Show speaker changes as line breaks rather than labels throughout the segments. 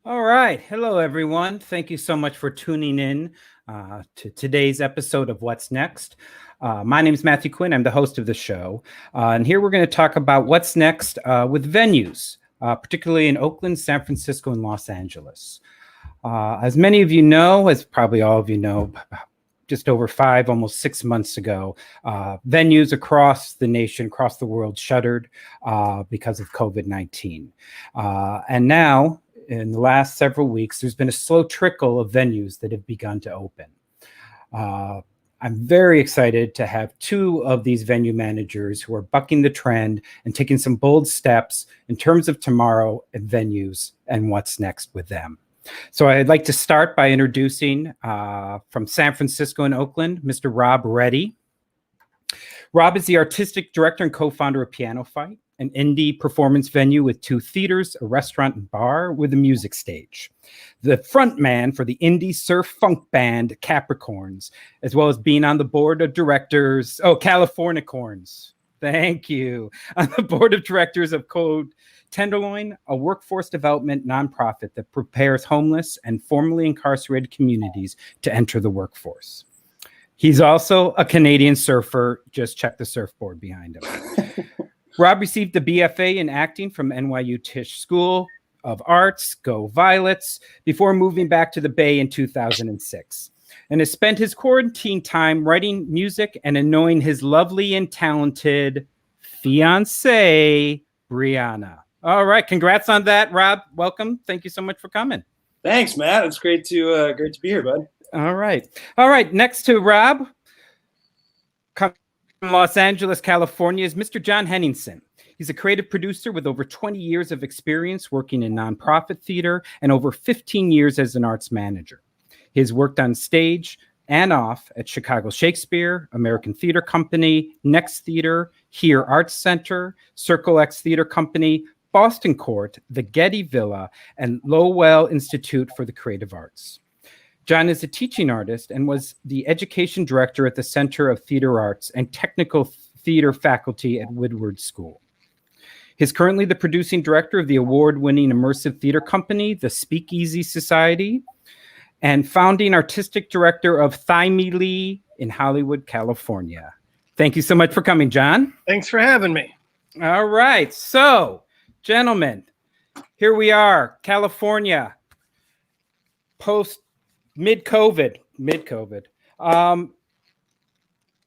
All right. Hello, everyone. Thank you so much for tuning in to today's episode of What's Next. My name is Matthew Quinn. I'm the host of the show. And here we're going to talk about what's next with venues, particularly in Oakland, San Francisco, and Los Angeles. As many of you know, as probably all of you know, just over 5, almost 6 months ago, venues across the nation, across the world shuttered because of COVID-19. And now, in the last several weeks, there's been a slow trickle of venues that have begun to open. I'm very excited to have 2 of these venue managers who are bucking the trend and taking some bold steps in terms of tomorrow and venues and what's next with them. So I'd like to start by introducing from San Francisco and Oakland, Mr. Rob Reddy. Rob is the artistic director and co-founder of PianoFight, an indie performance venue with 2 theaters, a restaurant and bar with a music stage. The front man for the indy-surf-funk band Capricorns, as well as being on the board of directors, Californicorns. Thank you. On the board of directors of Tenderloin, a workforce development nonprofit that prepares homeless and formerly incarcerated communities to enter the workforce. He's also a Canadian surfer. Just check the surfboard behind him. Rob received a BFA in acting from NYU Tisch School of Arts, go Violets, before moving back to the Bay in 2006, and has spent his quarantine time writing music and annoying his lovely and talented fiancée, Brianna. All right, congrats on that, Rob. Welcome. Thank you so much for coming.
Thanks, Matt. It's great to be here, bud.
All right. Next to Rob, from Los Angeles, California, is Mr. John Henningsen. He's a creative producer with over 20 years of experience working in nonprofit theater and over 15 years as an arts manager. He has worked on stage and off at Chicago Shakespeare, American Theater Company, Next Theater, Here Arts Center, Circle X Theater Company, Boston Court, the Getty Villa, and Lovewell Institute for the Creative Arts. John is a teaching artist and was the education director at the Center of Theater Arts and technical theater faculty at Windward School. He's currently the producing director of the award-winning immersive theater company, the Speakeasy Society, and founding artistic director of Thymele in Hollywood, California. Thank you so much for coming, John.
Thanks for having me.
All right. So, gentlemen, here we are, California, mid-COVID.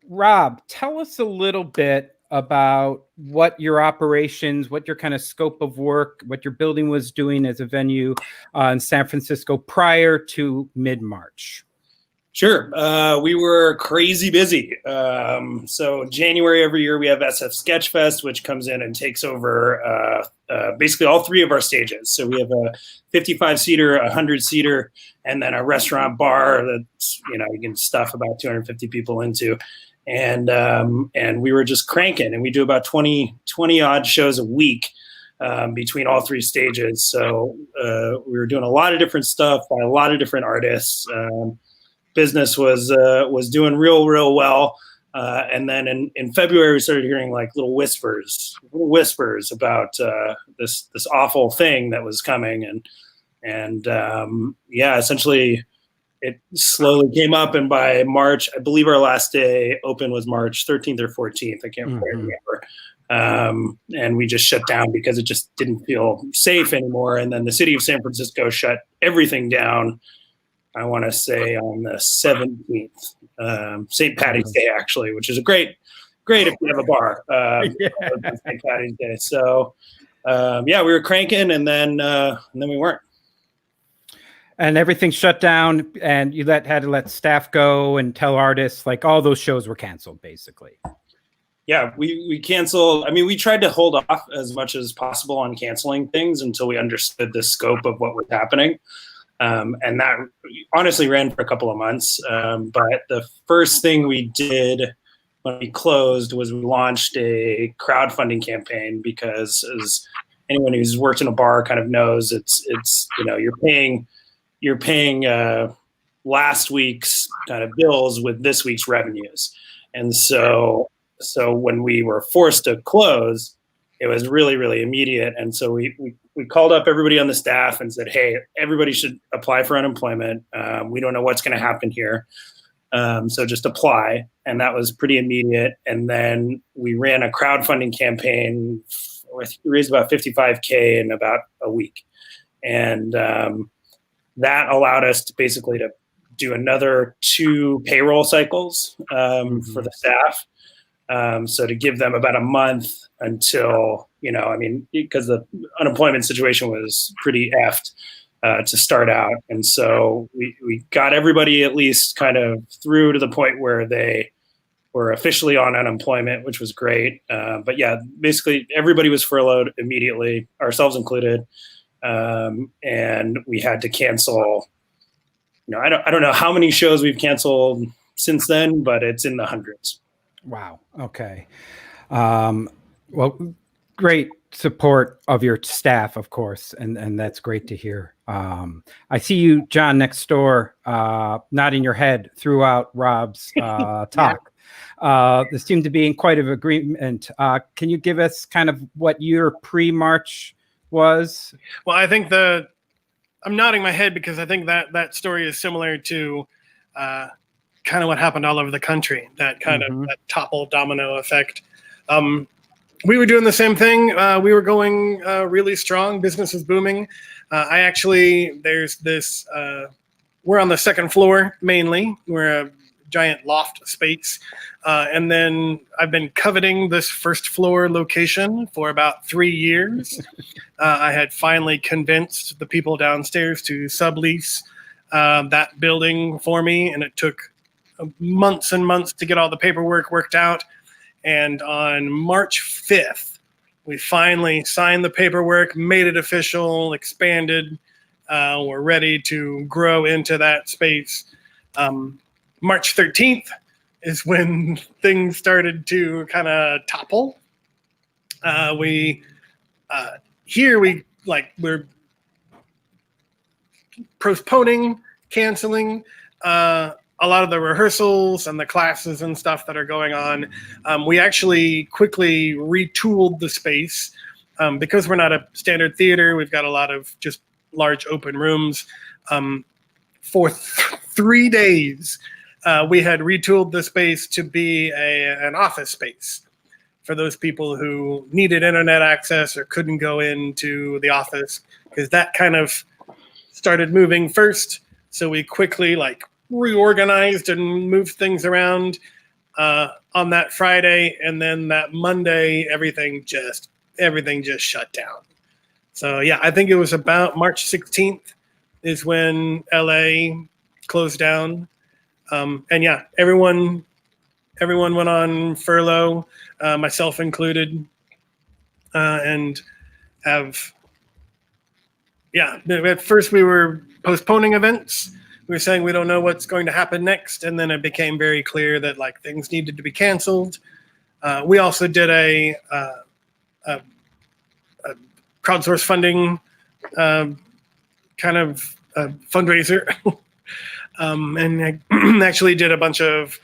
Rob, tell us a little bit about what your operations, what your kind of scope of work, what your building was doing as a venue in San Francisco prior to mid-March.
Sure. We were crazy busy. So January every year we have SF Sketchfest, which comes in and takes over basically all 3 of our stages. So we have a 55-seater, a 100-seater, and then a restaurant bar that's, you can stuff about 250 people into. And we were just cranking, and we do about 20 odd shows a week between all 3 stages. So we were doing a lot of different stuff by a lot of different artists. Business was doing real well, and then in February we started hearing like little whispers about this awful thing that was coming, and essentially it slowly came up, and by March, I believe our last day open was March 13th or 14th. I can't quite remember. And we just shut down because it just didn't feel safe anymore. And then the city of San Francisco shut everything down, I want to say on the 17th, St. Patty's Day, actually, which is great if you have a bar, St. Patty's Day. So, we were cranking, and then we weren't.
And everything shut down, and you had to let staff go and tell artists, like all those shows were canceled, basically.
Yeah, we canceled. I mean, we tried to hold off as much as possible on canceling things until we understood the scope of what was happening. And that honestly ran for a couple of months. But the first thing we did when we closed was we launched a crowdfunding campaign, because as anyone who's worked in a bar kind of knows, it's you're paying last week's kind of bills with this week's revenues. And so when we were forced to close, it was really, really immediate. And so we called up everybody on the staff and said, hey, everybody should apply for unemployment. We don't know what's going to happen here. So just apply. And that was pretty immediate. And then we ran a crowdfunding campaign. We raised about $55K in about a week. And that allowed us to basically to do another 2 payroll cycles for the staff. So to give them about a month until, because the unemployment situation was pretty effed to start out. And so we got everybody at least kind of through to the point where they were officially on unemployment, which was great. But yeah, basically everybody was furloughed immediately, ourselves included. And we had to cancel, I don't know how many shows we've canceled since then, but it's in the hundreds.
Wow. Okay. Well, great support of your staff, of course, and that's great to hear. I see you, John, next door, nodding your head throughout Rob's talk. There seemed to be in quite an agreement. Can you give us kind of what your pre-March was?
Well, I think I'm nodding my head because I think that story is similar to kind of what happened all over the country, that kind of that topple domino effect. We were doing the same thing. We were going really strong. Business was booming. There's this, we're on the second floor mainly. We're a giant loft space. And then I've been coveting this first floor location for about 3 years. I had finally convinced the people downstairs to sublease that building for me. And it took months and months to get all the paperwork worked out. And on March 5th, we finally signed the paperwork, made it official, expanded. We're ready to grow into that space. March 13th is when things started to kind of topple. We're postponing, canceling a lot of the rehearsals and the classes and stuff that are going on. We actually quickly retooled the space because we're not a standard theater. We've got a lot of just large open rooms. For 3 days, we had retooled the space to be an office space for those people who needed internet access or couldn't go into the office, because that kind of started moving first. So we quickly reorganized and moved things around on that Friday, and then that Monday everything just shut down. So yeah, I think it was about March 16th is when LA closed down. And yeah, everyone went on furlough, myself included, and at first we were postponing events. We were saying we don't know what's going to happen next, and then it became very clear that things needed to be canceled. We also did a crowdsource funding kind of fundraiser, and I actually did a bunch of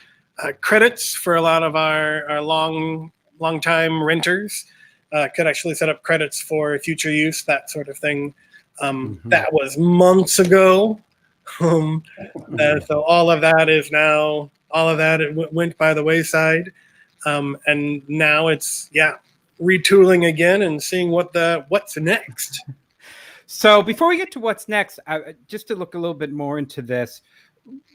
credits for a lot of our long-time renters. Could actually set up credits for future use, that sort of thing. That was months ago. So all of that it went by the wayside, and now it's retooling again and seeing what's next.
So before we get to what's next, just to look a little bit more into this,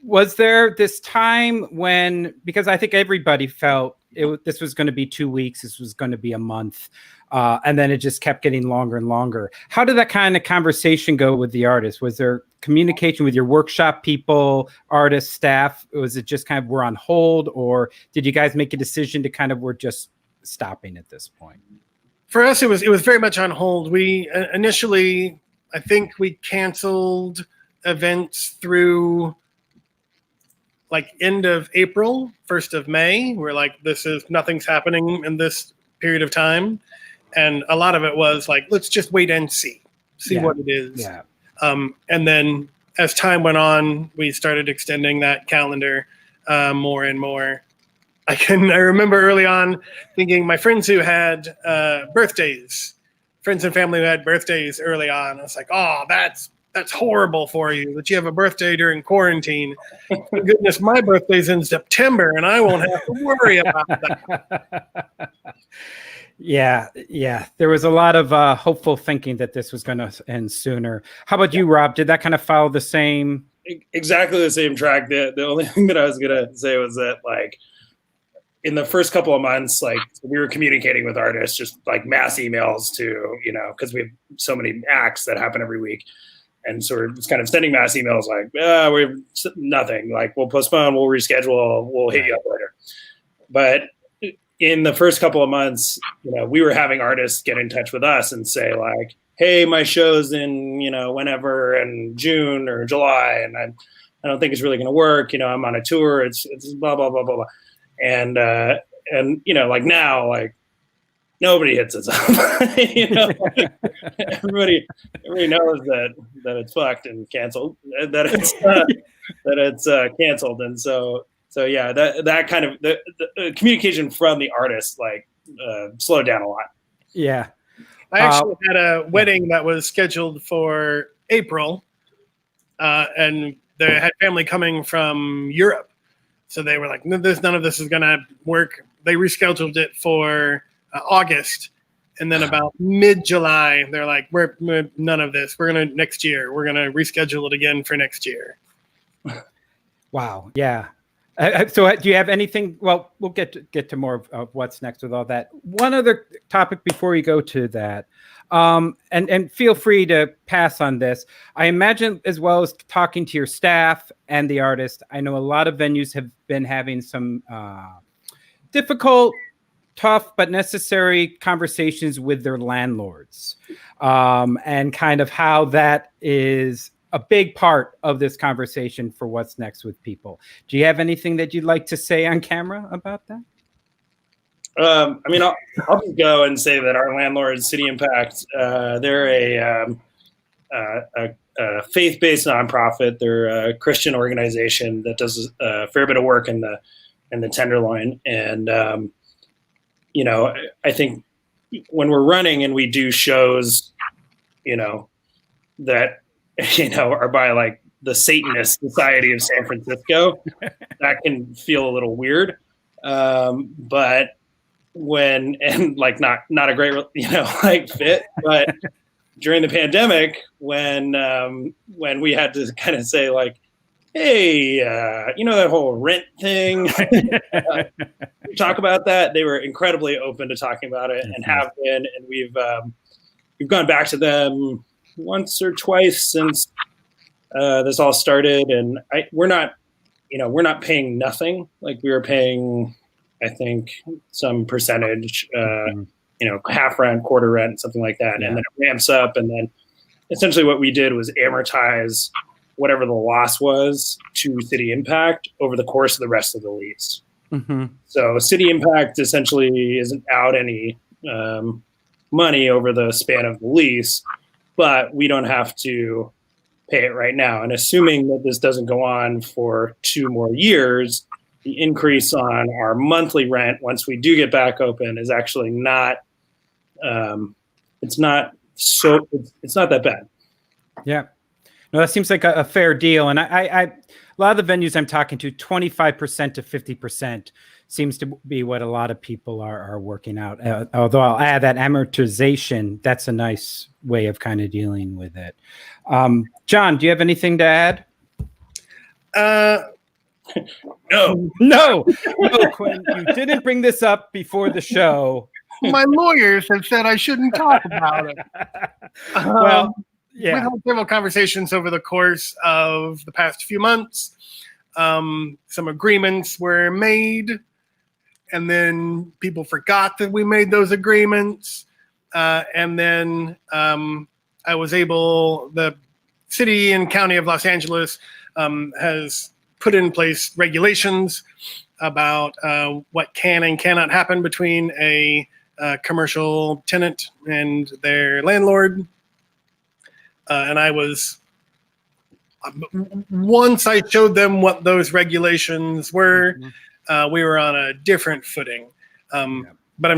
was there this time when, because I think everybody felt this was going to be 2 weeks, this was going to be a month, and then it just kept getting longer and longer. How did that kind of conversation go with the artists? Was there communication with your workshop people, artists, staff? Was it just kind of we're on hold, or did you guys make a decision to kind of we're just stopping at this point?
For us, it was very much on hold. We initially, I think we canceled events through end of April, 1st of May. We're nothing's happening in this period of time. And a lot of it was let's just wait and see what it is.
Yeah.
And then as time went on, we started extending that calendar more and more. I remember early on thinking my friends who had birthdays, friends and family who had birthdays early on. I was like, oh, that's horrible for you that you have a birthday during quarantine. Thank goodness my birthday's in September and I won't have to worry about that.
Yeah. There was a lot of hopeful thinking that this was going to end sooner. How about you, Rob? Did that kind of follow the same?
Exactly the same track. The only thing that I was going to say was that, like, in the first couple of months, like, we were communicating with artists, just like mass emails to, because we have so many acts that happen every week. And so we're just kind of sending mass emails like, we're nothing. Like, we'll postpone, we'll reschedule, we'll hit you up later. But in the first couple of months, we were having artists get in touch with us and say, like, hey, my show's in, whenever, in June or July, and I don't think it's really going to work. I'm on a tour. It's blah, blah, blah, blah, blah. And like now, like, nobody hits us up. Like, everybody knows that it's fucked and canceled, that it's canceled. And so yeah, that kind of the communication from the artist, like, slowed down a lot.
Yeah.
I actually had a wedding that was scheduled for April, and they had family coming from Europe. So they were like, none of this is going to work. They rescheduled it for August. And then about mid-July, they're like, we're none of this. We're going to next year. We're going to reschedule it again for next year.
Wow. Yeah. So do you have anything? Well, we'll get to more of what's next with all that. One other topic before we go to that, and feel free to pass on this. I imagine, as well as talking to your staff and the artist, I know a lot of venues have been having some difficult, tough, but necessary conversations with their landlords, and kind of how that is a big part of this conversation for what's next with people. Do you have anything that you'd like to say on camera about that?
I mean, I'll just go and say that our landlords, City Impact, they're a faith-based nonprofit. They're a Christian organization that does a fair bit of work in the Tenderloin. And, I think when we're running and we do shows, that, are by, like, the Satanist Society of San Francisco, that can feel a little weird. But like, not a great, like, fit, but during the pandemic, when we had to kind of say, like, hey, that whole rent thing, talk about that. They were incredibly open to talking about it, and have been, and we've gone back to them once or twice since this all started, and we're not paying nothing. Like, we were paying, I think, some percentage, half rent, quarter rent, something like that, and then it ramps up, and then essentially what we did was amortize whatever the loss was to City Impact over the course of the rest of the lease. Mm-hmm. So City Impact essentially isn't out any money over the span of the lease, but we don't have to pay it right now. And assuming that this doesn't go on for 2 more years, the increase on our monthly rent once we do get back open is actually not, it's not that bad.
Yeah. No, that seems like a fair deal. And I a lot of the venues I'm talking to, 25% to 50% seems to be what a lot of people are working out. Although I'll add that amortization, that's a nice way of kind of dealing with it. John, do you have anything to add? No, Quinn, you didn't bring this up before the show.
My lawyers have said I shouldn't talk about it.
Well, yeah.
We've had several conversations over the course of the past few months. Some agreements were made, and then people forgot that we made those agreements. And then I was able, the city and county of Los Angeles has put in place regulations about what can and cannot happen between a commercial tenant and their landlord. And once I showed them what those regulations were, we were on a different footing. But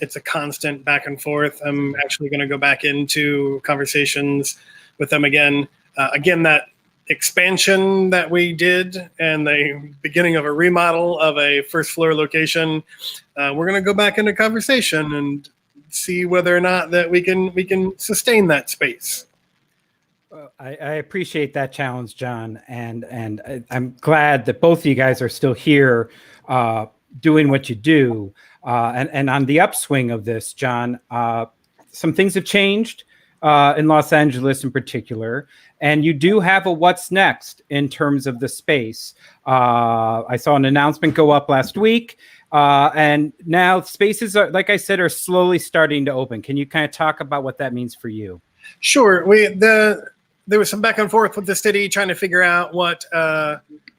it's a constant back and forth. I'm actually going to go back into conversations with them again. Again, that expansion that we did and the beginning of a remodel of a first floor location, we're going to go back into conversation and see whether or not that we can sustain that space.
I appreciate that challenge, John, and I'm glad that both of you guys are still here doing what you do. And on the upswing of this, John, some things have changed in Los Angeles in particular, and you do have a what's next in terms of the space. I saw an announcement go up last week, and now spaces are, like I said, are slowly starting to open. Can you kind of talk about what that means for you?
Sure. There was some back and forth with the city trying to figure out what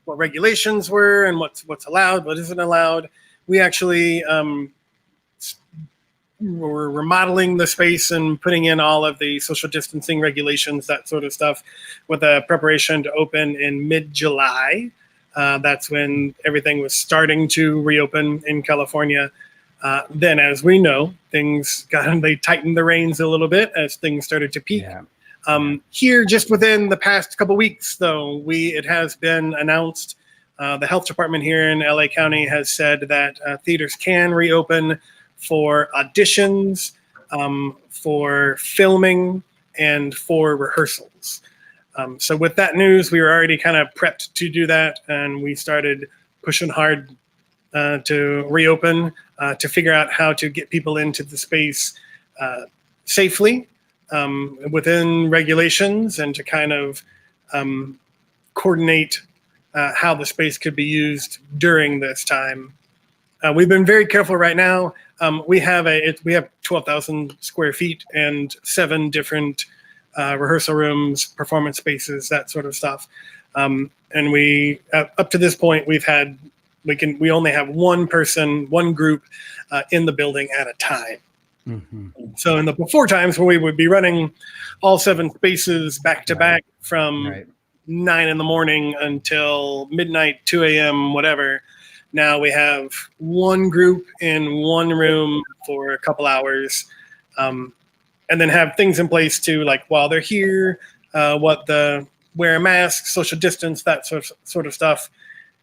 regulations were and what's allowed, what isn't allowed. We actually were remodeling the space and putting in all of the social distancing regulations, that sort of stuff, with a preparation to open in mid-July. That's when everything was starting to reopen in California. Then, as we know, they tightened the reins a little bit as things started to peak.
Yeah.
Here, just within the past couple weeks, though, it has been announced. The health department here in LA County has said that theaters can reopen for auditions, for filming, and for rehearsals. So with that news, we were already kind of prepped to do that, and we started pushing hard to reopen, to figure out how to get people into the space safely, within regulations, and to kind of coordinate how the space could be used during this time. We've been very careful right now. We have 12,000 square feet and 7 different rehearsal rooms, performance spaces, that sort of stuff. And we, up to this point, we only have one group in the building at a time. Mm-hmm. So in the before times where we would be running all 7 spaces back to back from 9 in the morning until midnight, 2 a.m., whatever. Now we have one group in one room for a couple hours, and then have things in place to, like, while they're here, wear a mask, social distance, that sort of stuff,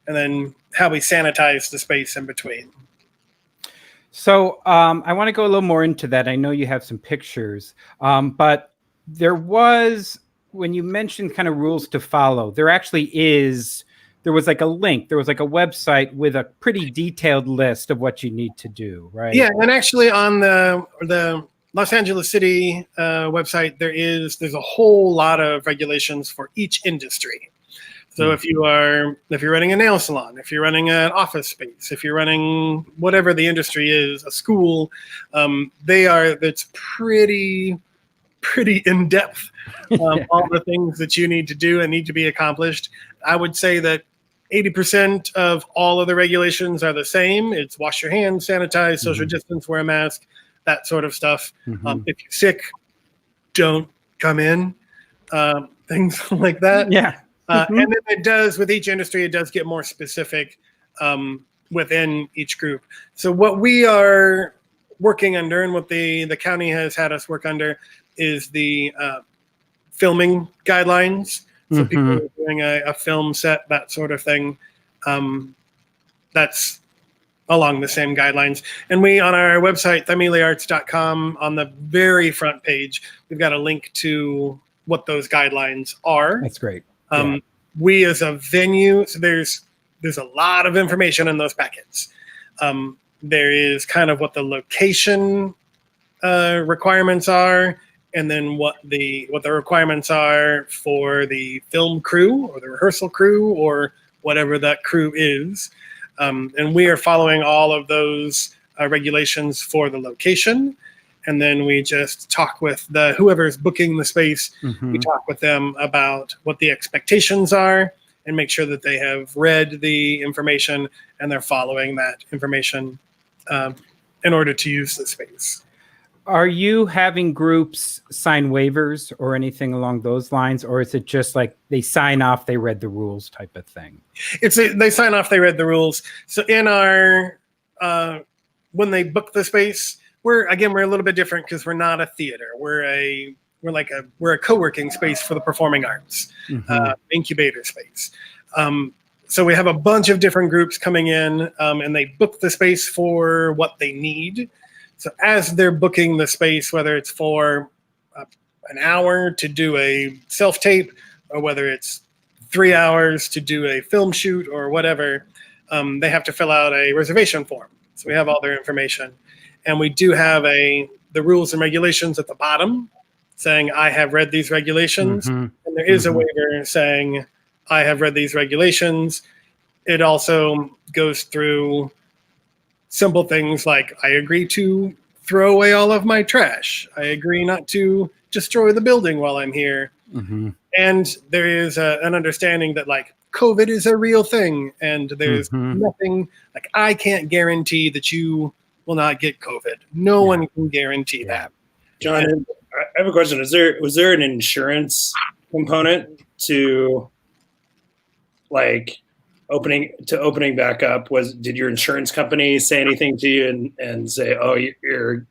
and then how we sanitize the space in between.
So I want to go a little more into that. I know you have some pictures, but there was, when you mentioned kind of rules to follow, there was like a link, there was like a website with a pretty detailed list of what you need to do, right?
Yeah, and actually on the Los Angeles City website, there's a whole lot of regulations for each industry. So if you're running a nail salon, if you're running an office space, if you're running whatever the industry is, a school, it's pretty in depth. All the things that you need to do and need to be accomplished. I would say that 80% of all of the regulations are the same. It's wash your hands, sanitize, social distance, wear a mask, that sort of stuff. Mm-hmm. If you're sick, don't come in. Things like that.
Yeah.
And then with each industry, it does get more specific within each group. So what we are working under, and what the county has had us work under, is the filming guidelines. So people are doing a film set, that sort of thing. That's along the same guidelines. And we, on our website, thymelearts.com, on the very front page, we've got a link to what those guidelines are.
That's great.
We as a venue, so there's a lot of information in those packets. There is kind of what the location requirements are, and then what the requirements are for the film crew or the rehearsal crew or whatever that crew is. And we are following all of those regulations for the location. And then we just talk with whoever's booking the space. We talk with them about what the expectations are and make sure that they have read the information and they're following that information in order to use the space.
are you having groups sign waivers or anything along those lines, or is it just like they sign off, they read the rules type of thing?
They sign off, they read the rules. So in our when they book the space, we're a little bit different because we're not a theater. We're a co-working space for the performing arts, incubator space. So we have a bunch of different groups coming in, and they book the space for what they need. So as they're booking the space, whether it's for an hour to do a self-tape, or whether it's 3 hours to do a film shoot or whatever, they have to fill out a reservation form. So we have all their information. And we do have the rules and regulations at the bottom saying, I have read these regulations. And there is a waiver saying, I have read these regulations. It also goes through simple things like, I agree to throw away all of my trash. I agree not to destroy the building while I'm here. And there is an understanding that like COVID is a real thing. And there's nothing, like I can't guarantee that you will not get COVID. No one can guarantee that.
John, I have a question. Was there an insurance component to like opening back up? Did your insurance company say anything to you and say, oh, your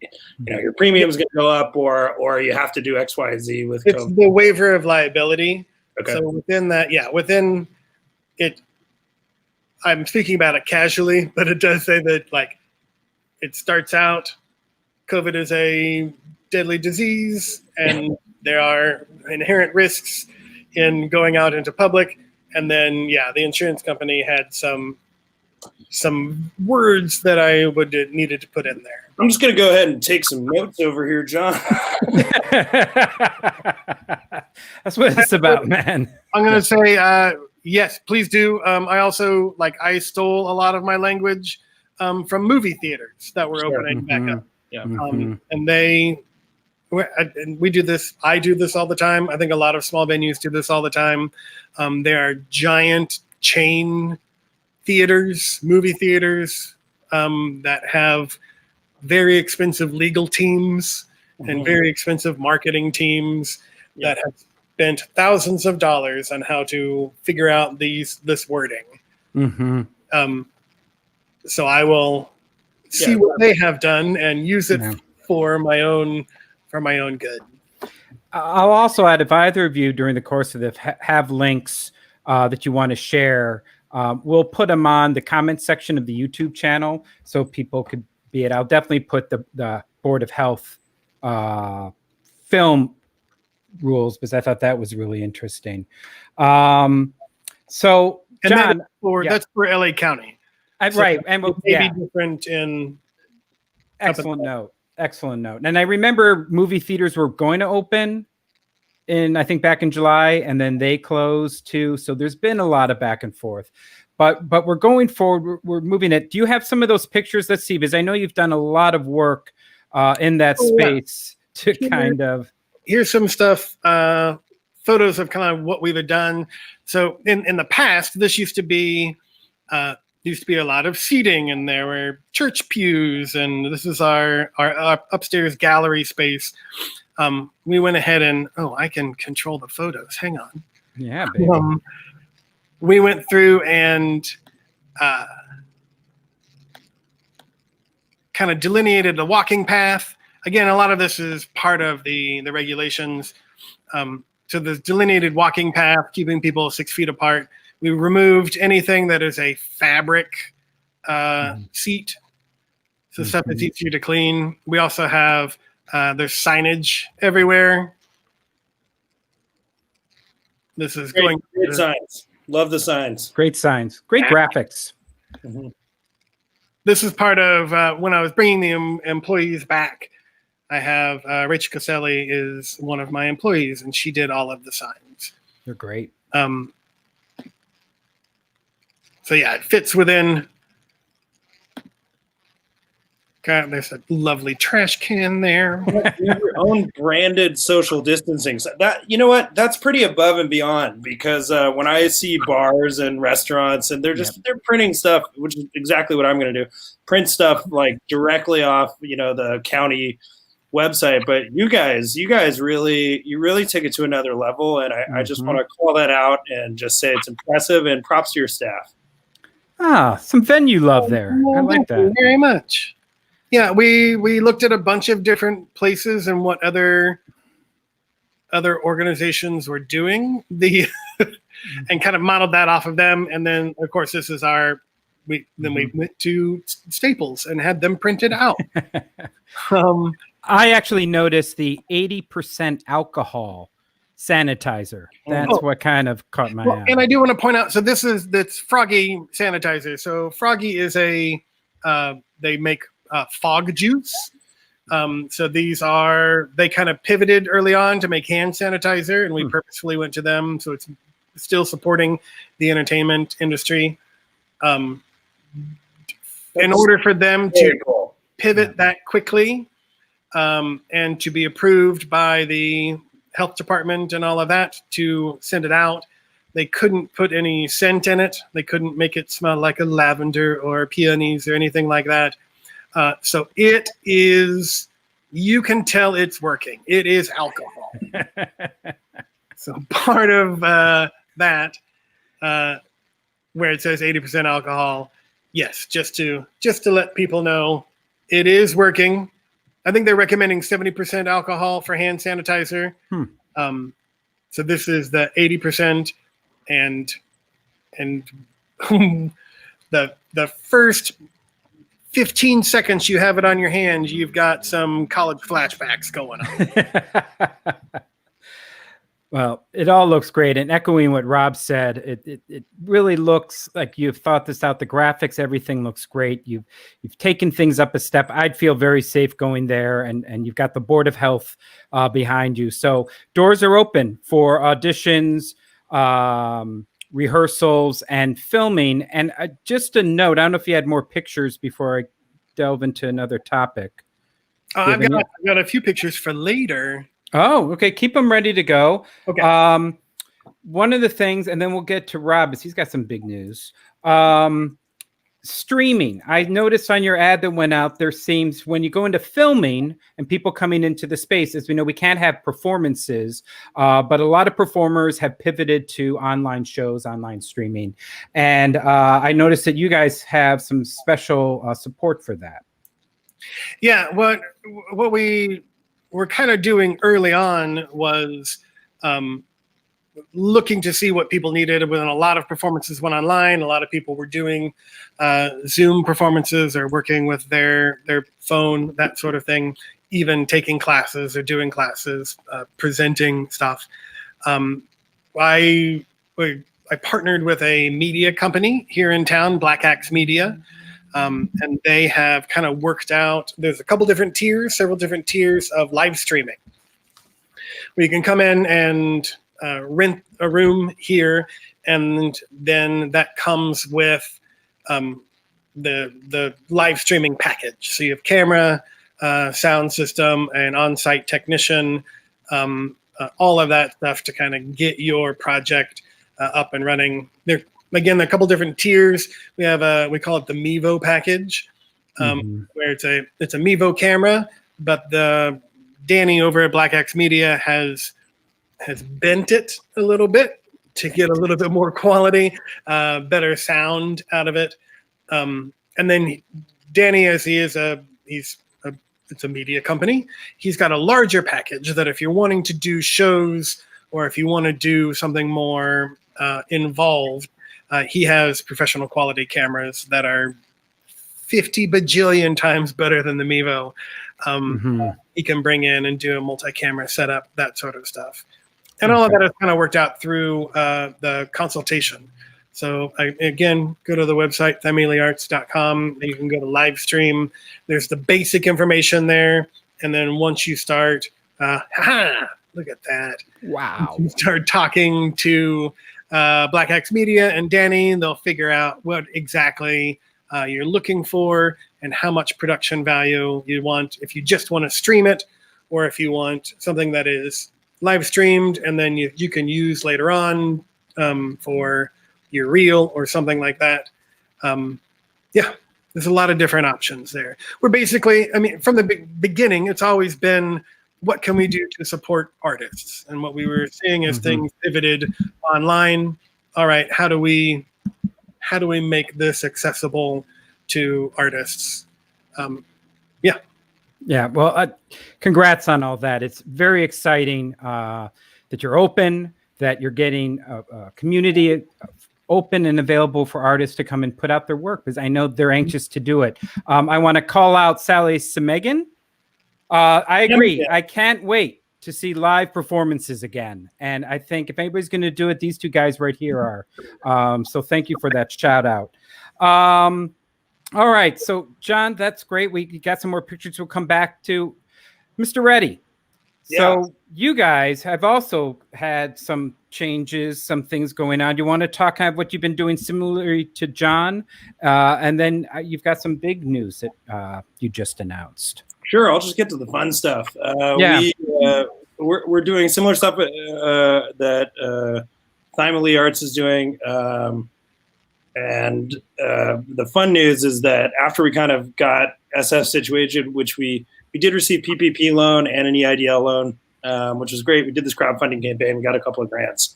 premium's going to go up, or you have to do X, Y, Z with
it's
COVID?
The waiver of liability.
Okay.
So within that, within it, I'm speaking about it casually, but it does say that like it starts out, COVID is a deadly disease, and there are inherent risks in going out into public. And then, the insurance company had some words that I needed to put in there.
I'm just going to go ahead and take some notes over here, John.
That's what it's about, man.
I'm going to say, yes, please do. I also, I stole a lot of my language from movie theaters that were opening back up.
Yeah.
And we do this. I do this all the time. I think a lot of small venues do this all the time. There are giant chain theaters, movie theaters, that have very expensive legal teams and very expensive marketing teams that have spent thousands of dollars on how to figure out this wording. So I will see what they have done and use it for my own good.
I'll also add, if either of you during the course of this have links that you want to share, we'll put them on the comment section of the YouTube channel so people could be it. I'll definitely put the Board of Health film rules because I thought that was really interesting. So, John,
that's for LA County.
Right. And
it may be different in.
Excellent note. And I remember movie theaters were going to open I think back in July, and then they closed too. So there's been a lot of back and forth, but we're going forward. We're moving it. Do you have some of those pictures? Let's see, because I know you've done a lot of work in that space to
Here's some stuff, photos of kind of what we've done. So in the past, this used to be a lot of seating, and there were church pews, and this is our upstairs gallery space. We went ahead and I can control the photos. Hang on.
Yeah, baby.
We went through and kind of delineated the walking path. Again, a lot of this is part of the regulations. So the delineated walking path, keeping people 6 feet apart. We removed anything that is a fabric seat, so stuff that's easier to clean. We also have there's signage everywhere. This is
great signs. Love the signs.
Great signs. Great graphics.
This is part of when I was bringing the employees back. I have Rachel Caselli is one of my employees, and she did all of the signs.
They're great.
So it fits within. God, there's a lovely trash can there.
You have your own branded social distancing. So that's pretty above and beyond, because when I see bars and restaurants and they're printing stuff, which is exactly what I'm going to do, print stuff like directly off, the county website, but you guys really take it to another level, and I just want to call that out and just say it's impressive, and props to your staff.
Some venue love there. I like that
very much. Yeah, we looked at a bunch of different places and what other organizations were doing and kind of modeled that off of them. And then, of course, this is we went to Staples and had them printed out.
I actually noticed the 80% alcohol sanitizer. That's what kind of caught my eye.
And I do want to point out, so that's Froggy sanitizer. So Froggy is they make fog juice. So they kind of pivoted early on to make hand sanitizer, and we purposefully went to them. So it's still supporting the entertainment industry. In order for them to pivot that quickly and to be approved by the health department and all of that to send it out, they couldn't put any scent in it. They couldn't make it smell like a lavender or peonies or anything like that. So it is, you can tell it's working. It is alcohol. So part of that, where it says 80% alcohol, yes, just to let people know it is working. I think they're recommending 70% alcohol for hand sanitizer. So this is the 80%, and the first 15 seconds you have it on your hand, you've got some college flashbacks going on.
Well, it all looks great. And echoing what Rob said, it really looks like you've thought this out. The graphics, everything looks great. You've taken things up a step. I'd feel very safe going there, and you've got the Board of Health behind you. So doors are open for auditions, rehearsals, and filming. And just a note, I don't know if you had more pictures before I delve into another topic.
I've got a few pictures for later.
Oh, okay. Keep them ready to go.
Okay.
One of the things, and then we'll get to Rob, is he's got some big news. Streaming. I noticed on your ad that went out, there seems when you go into filming and people coming into the space, as we know, we can't have performances, but a lot of performers have pivoted to online shows, online streaming. And I noticed that you guys have some special support for that.
Yeah, what we were kind of doing early on was looking to see what people needed. When a lot of performances went online, a lot of people were doing Zoom performances or working with their phone, that sort of thing, even taking classes or doing classes, presenting stuff. I partnered with a media company here in town, Black Axe Media. And they have kind of worked out, there's several different tiers of live streaming, where you can come in and rent a room here, and then that comes with the live streaming package. So you have camera, sound system, an on-site technician, all of that stuff to kind of get your project up and running. There are a couple different tiers. We have we call it the Mevo package, where it's a Mevo camera, but Danny over at Black Axe Media has bent it a little bit to get a little bit more quality, better sound out of it. And then Danny, as it's a media company, he's got a larger package that if you're wanting to do shows or if you want to do something more involved, he has professional quality cameras that are 50 bajillion times better than the Mevo. He can bring in and do a multi-camera setup, that sort of stuff. And all of that has kind of worked out through the consultation. So again, go to the website, thymelearts.com. You can go to live stream. There's the basic information there. And then once you start, look at that.
Wow.
You start talking to Black Axe Media and Danny, and they'll figure out what exactly you're looking for and how much production value you want. If you just want to stream it, or if you want something that is live streamed and then you can use later on for your reel or something like that. There's a lot of different options there. We're basically, I mean, from the beginning, it's always been, what can we do to support artists? And what we were seeing as things pivoted online. All right, how do we make this accessible to artists?
Yeah. Well, congrats on all that. It's very exciting that you're open, that you're getting a community open and available for artists to come and put out their work, because I know they're anxious to do it. I want to call out Sally Semegan. I agree. I can't wait to see live performances again. And I think if anybody's going to do it, these two guys right here are. So thank you for that shout out. All right. So, John, that's great. We got some more pictures we'll come back to. Mr. Reddy. So you guys have also had some changes, some things going on. Do you want to talk kind of what you've been doing similarly to John? And then you've got some big news that you just announced.
Sure, I'll just get to the fun stuff. We're doing similar stuff that Thymele Arts is doing. And the fun news is that after we kind of got SF situated, which we did receive PPP loan and an EIDL loan, which was great. We did this crowdfunding campaign. We got a couple of grants,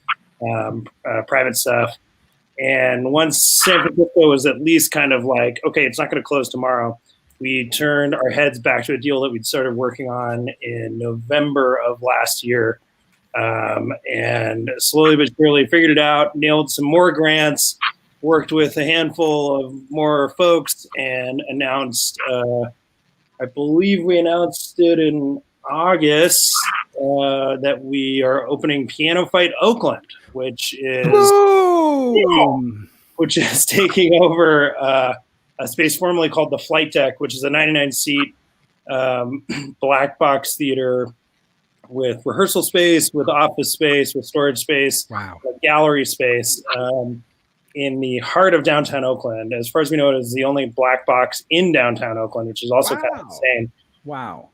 private stuff. And once San Francisco was at least kind of like, okay, it's not going to close tomorrow, we turned our heads back to a deal that we'd started working on in November of last year. And slowly but surely figured it out, nailed some more grants, worked with a handful of more folks, and announced, I believe we announced it in August, that we are opening PianoFight Oakland, which is taking over a space formerly called the Flight Deck, which is a 99-seat black box theater with rehearsal space, with office space, with storage space, with gallery space, in the heart of downtown Oakland. As far as we know, it is the only black box in downtown Oakland, which is also kind of insane.
Wow.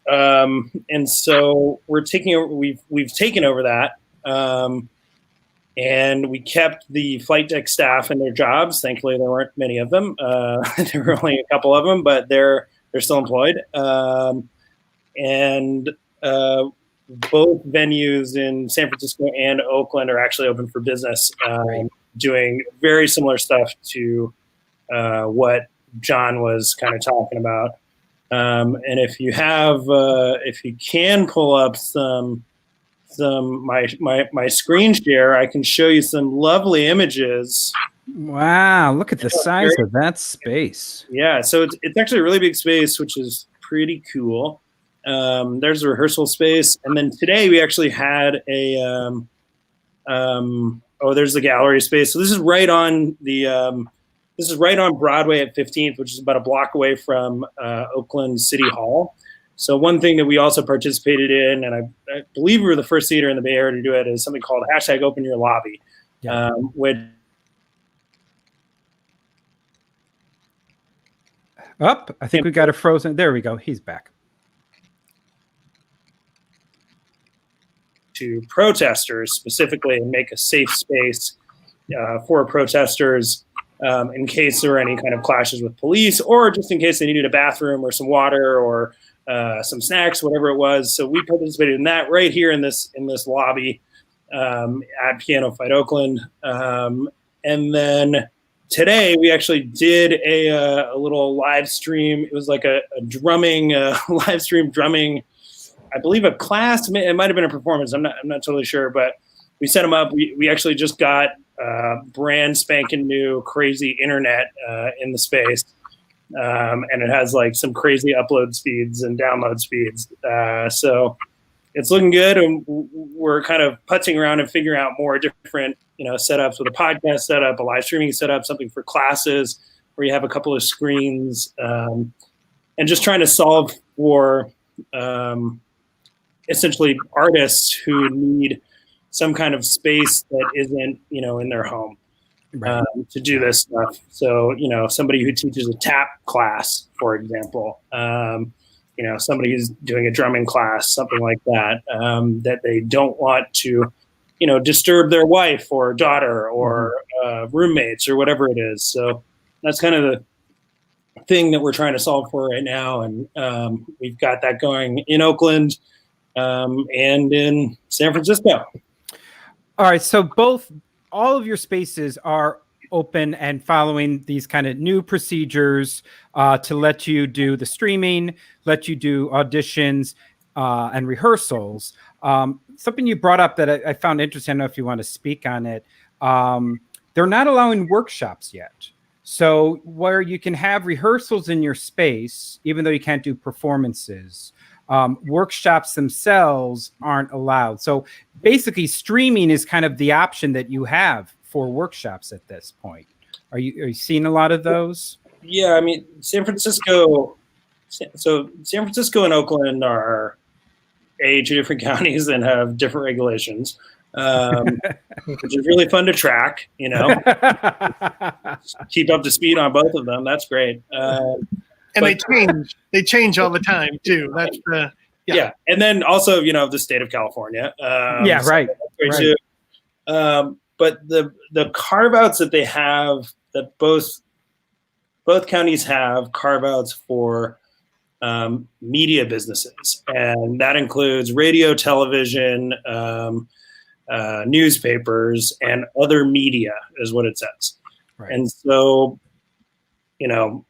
And so we're taking over, we've taken over that. And we kept the Flight Deck staff in their jobs. Thankfully, there weren't many of them. There were only a couple of them, but they're still employed. And both venues in San Francisco and Oakland are actually open for business, doing very similar stuff to what John was kind of talking about. And if you have, if you can pull up my screen share, I can show you some lovely images.
Wow, look at the size of that space.
Yeah, so it's actually a really big space, which is pretty cool. There's a rehearsal space, and then today we actually had a there's the gallery space. So this is right on Broadway at 15th, which is about a block away from Oakland City Hall. So one thing that we also participated in, and I believe we were the first theater in the Bay Area to do it, is something called #OpenYourLobby, which
I think we got a frozen. There we go. He's back.
To protesters specifically, and make a safe space for protesters in case there were any kind of clashes with police, or just in case they needed a bathroom or some water or some snacks, whatever it was. So we participated in that right here in this lobby at PianoFight Oakland. And then today we actually did a little live stream. It was like a drumming, live stream drumming, I believe a class. It might have been a performance. I'm not totally sure, but we set them up. We actually just got brand spanking new crazy internet in the space. And it has like some crazy upload speeds and download speeds. So it's looking good. And we're kind of putzing around and figuring out more different, setups with a podcast setup, a live streaming setup, something for classes where you have a couple of screens, and just trying to solve for essentially artists who need some kind of space that isn't, in their home. To do this stuff. So, somebody who teaches a tap class, for example, somebody who's doing a drumming class, something like that, that they don't want to, disturb their wife or daughter or roommates or whatever it is. So that's kind of thing that we're trying to solve for right now. And we've got that going in Oakland and in San Francisco.
All right. So all of your spaces are open and following these kind of new procedures to let you do the streaming, let you do auditions and rehearsals. Something you brought up that I found interesting, I don't know if you want to speak on it. They're not allowing workshops yet. So where you can have rehearsals in your space, even though you can't do performances, workshops themselves aren't allowed. So basically streaming is kind of the option that you have for workshops at this point. Are you seeing a lot of those?
Yeah, I mean, San Francisco and Oakland are two different counties and have different regulations, which is really fun to track, you know. Keep up to speed on both of them. That's great.
And they change all the time too. That's the
yeah. And then also, you know, the state of California.
Right.
But the carve outs that they have, that both counties have carve outs for media businesses, and that includes radio, television, newspapers, and other media is what it says. Right. And so, you know,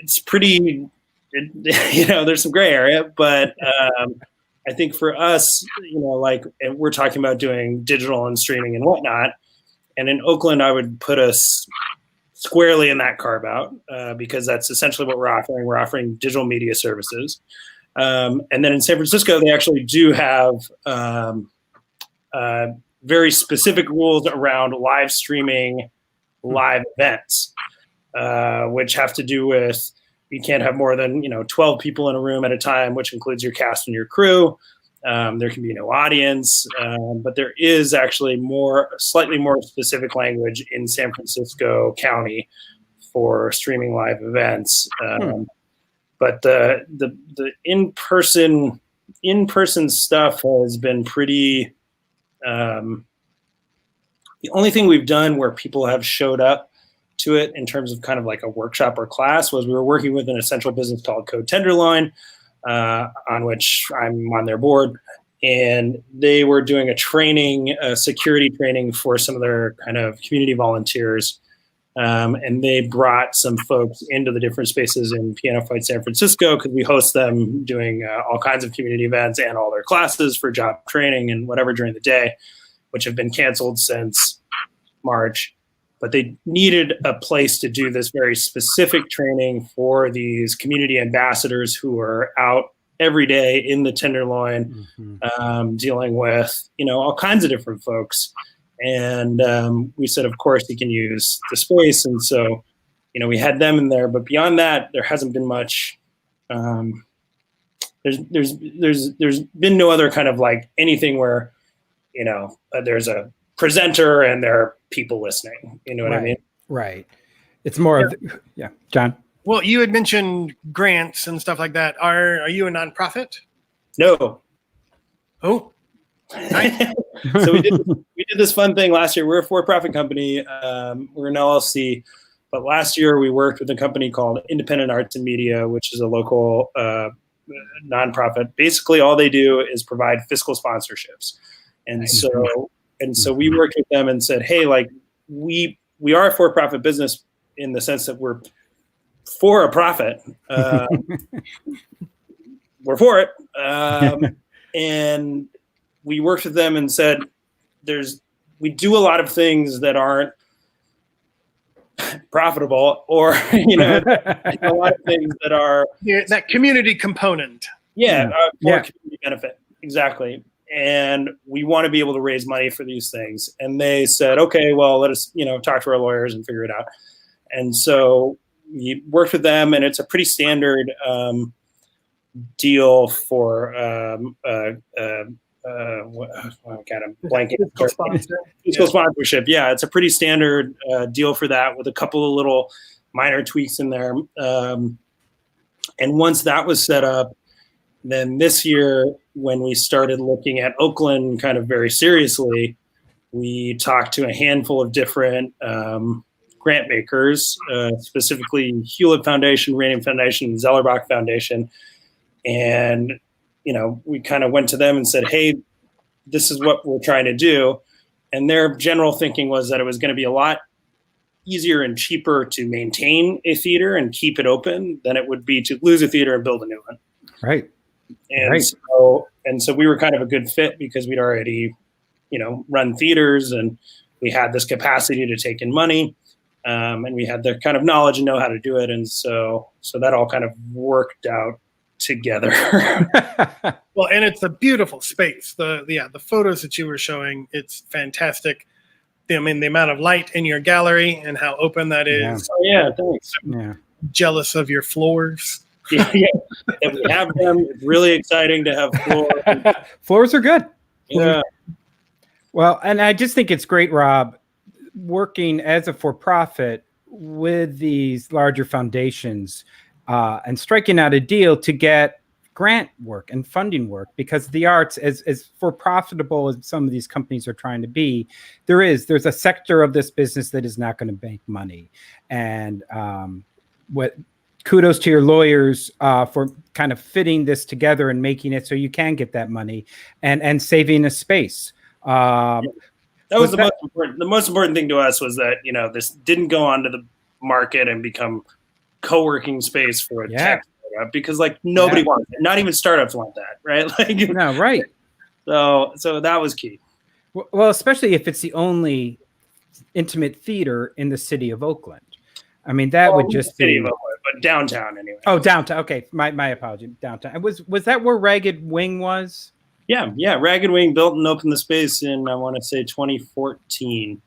it's pretty, you know, there's some gray area, but I think for us, you know, like, and we're talking about doing digital and streaming and whatnot. And in Oakland, I would put us squarely in that carve out because that's essentially what we're offering. We're offering digital media services. And then in San Francisco, they actually do have very specific rules around live streaming live events, which have to do with, you can't have more than, you know, 12 people in a room at a time, which includes your cast and your crew. There can be no audience, but there is actually slightly more specific language in San Francisco County for streaming live events. But the in-person stuff has been pretty. The only thing we've done where people have showed up to it in terms of kind of like a workshop or class was we were working with an essential business called Code Tenderloin, on which I'm on their board, and they were doing a security training for some of their kind of community volunteers, and they brought some folks into the different spaces in PianoFight San Francisco because we host them doing all kinds of community events and all their classes for job training and whatever during the day, which have been canceled since March. But they needed a place to do this very specific training for these community ambassadors who are out every day in the Tenderloin, dealing with, you know, all kinds of different folks. And we said, of course, we can use the space. And so, you know, we had them in there. But beyond that, there hasn't been much. There's been no other kind of like anything where, you know, there's a presenter and there are people listening. You know what I mean? Right.
It's more of, John.
Well, you had mentioned grants and stuff like that. Are you a nonprofit?
No.
Oh. Nice.
So we did this fun thing last year. We're a for-profit company. We're an LLC. But last year we worked with a company called Independent Arts and Media, which is a local nonprofit. Basically, all they do is provide fiscal sponsorships. And so we worked with them and said, hey, like we are a for-profit business in the sense that we're for a profit. We're for it. And we worked with them and said, we do a lot of things that aren't profitable, or, you know, a lot of things that are
that community component.
For community benefit. Exactly. And we want to be able to raise money for these things. And they said, okay, well, let us, you know, talk to our lawyers and figure it out. And so we worked with them, and it's a pretty standard deal for fiscal sponsorship. Yeah, it's a pretty standard deal for that with a couple of little minor tweaks in there. And once that was set up, then this year, when we started looking at Oakland kind of very seriously, we talked to a handful of different grant makers, specifically Hewlett Foundation, Radium Foundation, and Zellerbach Foundation. And, we kind of went to them and said, hey, this is what we're trying to do. And their general thinking was that it was going to be a lot easier and cheaper to maintain a theater and keep it open than it would be to lose a theater and build a new one.
Right.
And
right.
So we were kind of a good fit because we'd already, run theaters, and we had this capacity to take in money, and we had the kind of knowledge and know how to do it. And so that all kind of worked out together.
Well, and it's a beautiful space. The photos that you were showing, it's fantastic. I mean, the amount of light in your gallery and how open that is.
Yeah.
Oh, yeah, thanks.
Yeah.
Jealous of your floors.
Yeah. If we have them, it's really exciting to have floors.
Floors are good.
Yeah.
Well, and I just think it's great, Rob, working as a for-profit with these larger foundations and striking out a deal to get grant work and funding work, because the arts, as for profitable as some of these companies are trying to be, there's a sector of this business that is not going to make money. And kudos to your lawyers for kind of fitting this together and making it so you can get that money and saving a space.
That was the most important. The most important thing to us was that this didn't go onto the market and become co-working space for a tech startup, because nobody wants it. Not even startups want that, right?
No, right.
So that was key.
Well, especially if it's the only intimate theater in the city of Oakland. I mean, that would just
city
be
of Oakland, but downtown anyway.
Oh, downtown. Okay, my apology. Downtown. Was that where Ragged Wing was? Yeah.
Ragged Wing built and opened the space in, I want to say, 2014.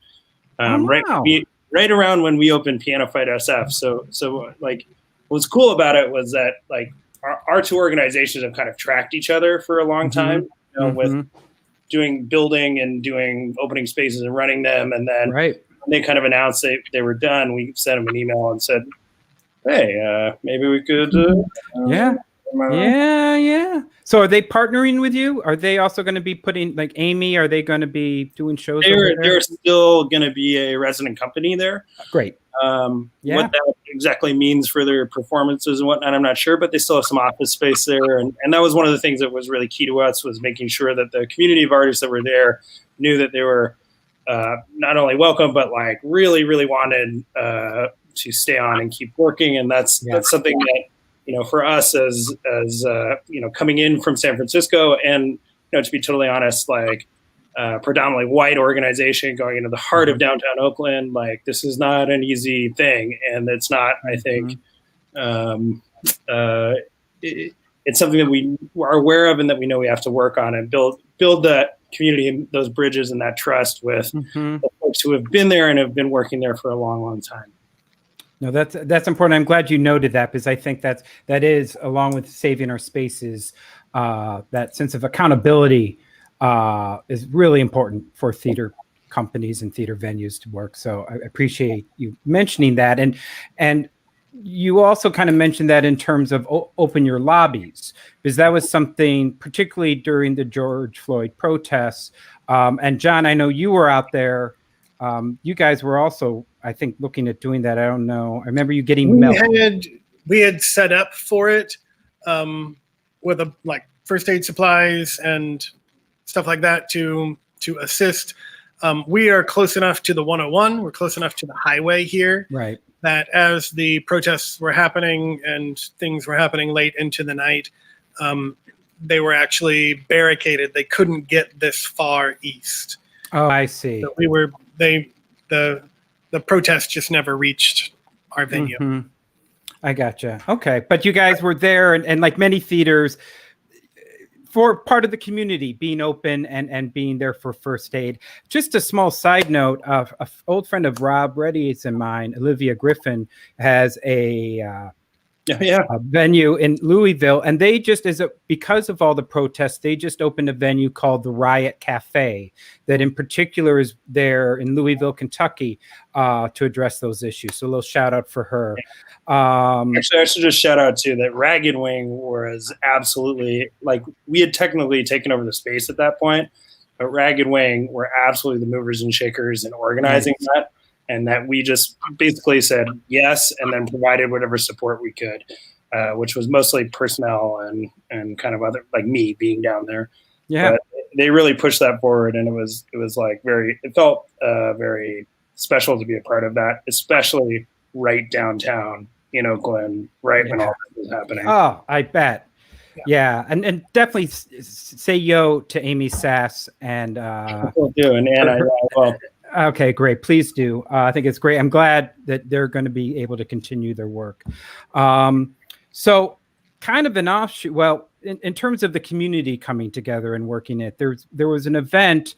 Wow.
Right around when we opened PianoFight SF. So what's cool about it was that our two organizations have kind of tracked each other for a long time, with doing building and doing opening spaces and running them. And then when they kind of announced they were done, we sent them an email and said, hey, maybe we could.
Yeah. So are they partnering with you? Are they also going to be putting, Amy, are they going to be doing shows?
They're still going to be a resident company there.
Great.
What that exactly means for their performances and whatnot, I'm not sure, but they still have some office space there. And that was one of the things that was really key to us, was making sure that the community of artists that were there knew that they were not only welcome, but really, really wanted to stay on and keep working. And that's something that, for us as coming in from San Francisco, and to be totally honest, predominantly white organization going into the heart of downtown Oakland, this is not an easy thing, and it's not. I think it's something that we are aware of and that we know we have to work on and build that community and those bridges and that trust with the folks who have been there and have been working there for a long, long time.
No, that's important. I'm glad you noted that, because I think that is, along with saving our spaces, that sense of accountability is really important for theater companies and theater venues to work. So I appreciate you mentioning that. And you also kind of mentioned that in terms of open your lobbies, because that was something particularly during the George Floyd protests. And John, I know you were out there. You guys were also, I think, looking at doing that. I don't know. I remember you getting
we had set up for it with first aid supplies and stuff like that to assist. We are close enough to the 101. We're close enough to the highway here.
Right.
That as the protests were happening and things were happening late into the night, they were actually barricaded. They couldn't get this far east.
Oh, I see.
So the protest just never reached our venue.
I gotcha. Okay. But you guys were there, and like many theaters, for part of the community, being open and being there for first aid. Just a small side note, an old friend of Rob Reddy's and mine, Olivia Griffin, has a venue in Louisville, and they just, because of all the protests, they just opened a venue called the Riot Cafe that in particular is there in Louisville, Kentucky, to address those issues. So a little shout out for her.
Actually, I should just shout out too that Ragged Wing was absolutely, we had technically taken over the space at that point, but Ragged Wing were absolutely the movers and shakers in organizing that. and that we just basically said yes, and then provided whatever support we could, which was mostly personnel and kind of other, like me being down there.
Yeah.
But they really pushed that forward, and it was like it felt very special to be a part of that, especially right downtown in Oakland, right when all this was happening.
Oh, I bet. Yeah, and definitely say yo to Amy Sass and
Will do, and Anna as well.
Okay, great. Please do. I think it's great. I'm glad that they're going to be able to continue their work. So kind of an offshoot, well, in terms of the community coming together and working it, there was an event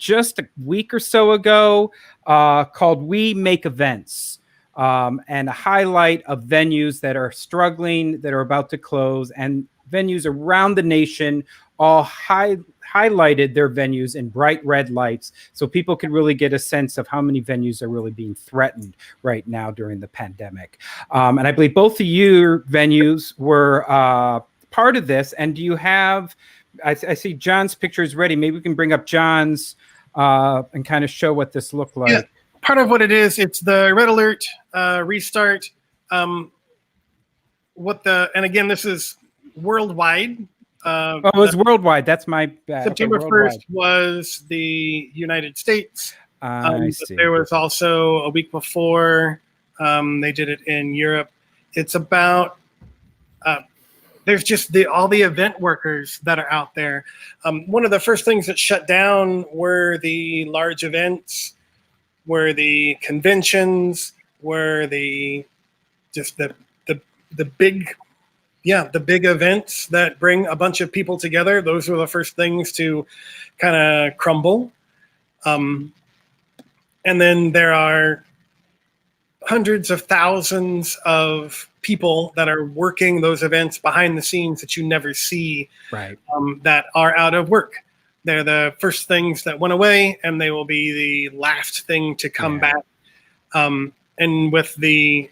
just a week or so ago called We Make Events. And a highlight of venues that are struggling, that are about to close, and venues around the nation all highlighted their venues in bright red lights so people could really get a sense of how many venues are really being threatened right now during the pandemic. And I believe both of your venues were part of this. And do you have, I see John's picture is ready. Maybe we can bring up John's and kind of show what this looked like.
Yeah. Part of what it is, it's the Red Alert restart. And again, this is worldwide.
It was worldwide. That's my bad.
September 1st was the United States.
I see.
There was also a week before they did it in Europe. It's about there's just all the event workers that are out there. One of the first things that shut down were the large events, were the conventions, were the big, the big events that bring a bunch of people together. Those were the first things to kind of crumble. And then there are hundreds of thousands of people that are working those events behind the scenes that you never see,
right?
That are out of work. They're the first things that went away, and they will be the last thing to come back. And with the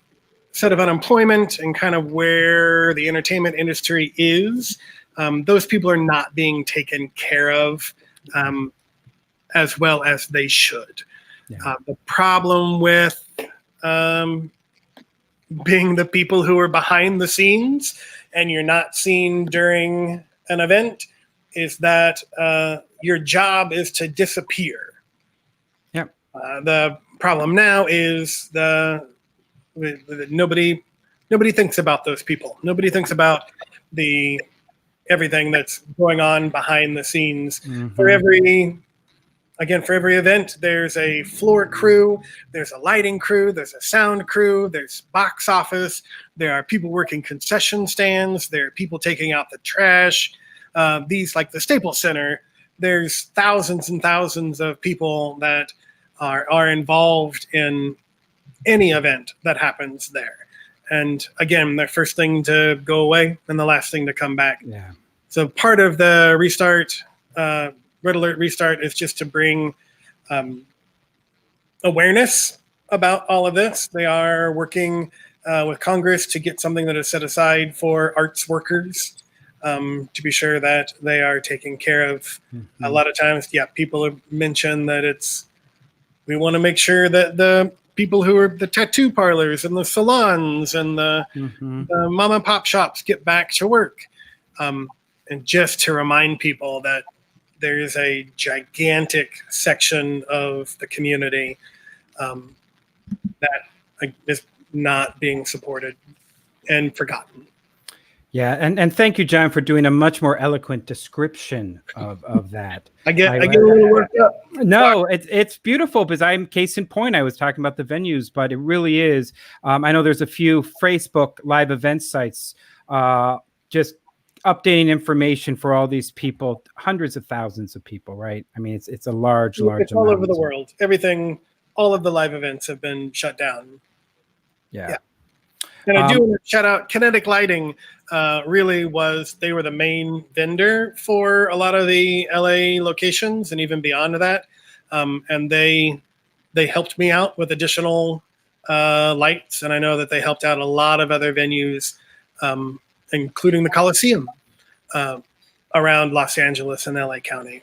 set of unemployment and kind of where the entertainment industry is, those people are not being taken care of as well as they should. Yeah. The problem with being the people who are behind the scenes and you're not seen during an event is that your job is to disappear.
Yep.
The problem now is nobody thinks about those people. Nobody thinks about everything that's going on behind the scenes. Mm-hmm. For every event, there's a floor crew, there's a lighting crew, there's a sound crew, there's box office, there are people working concession stands, there are people taking out the trash. These, like the Staples Center, there's thousands and thousands of people that are involved in any event that happens there. And again, the first thing to go away and the last thing to come back.
Yeah.
So part of the restart, Red Alert restart, is just to bring awareness about all of this. They are working with Congress to get something that is set aside for arts workers, to be sure that they are taken care of. Mm-hmm. A lot of times, people have mentioned that we want to make sure that the people who are the tattoo parlors and the salons and the mom and pop shops get back to work. And just to remind people that there is a gigantic section of the community that is not being supported and forgotten.
Yeah, and thank you, John, for doing a much more eloquent description of that.
I get a little worked up.
No, it's beautiful because I'm case in point. I was talking about the venues, but it really is. I know there's a few Facebook live event sites just updating information for all these people, hundreds of thousands of people, right? I mean, it's a large
it's all over the world. Everything, all of the live events have been shut down.
Yeah.
And I do want to shout out Kinetic Lighting. They were the main vendor for a lot of the LA locations and even beyond that. And they helped me out with additional lights. And I know that they helped out a lot of other venues, including the Coliseum around Los Angeles and LA County.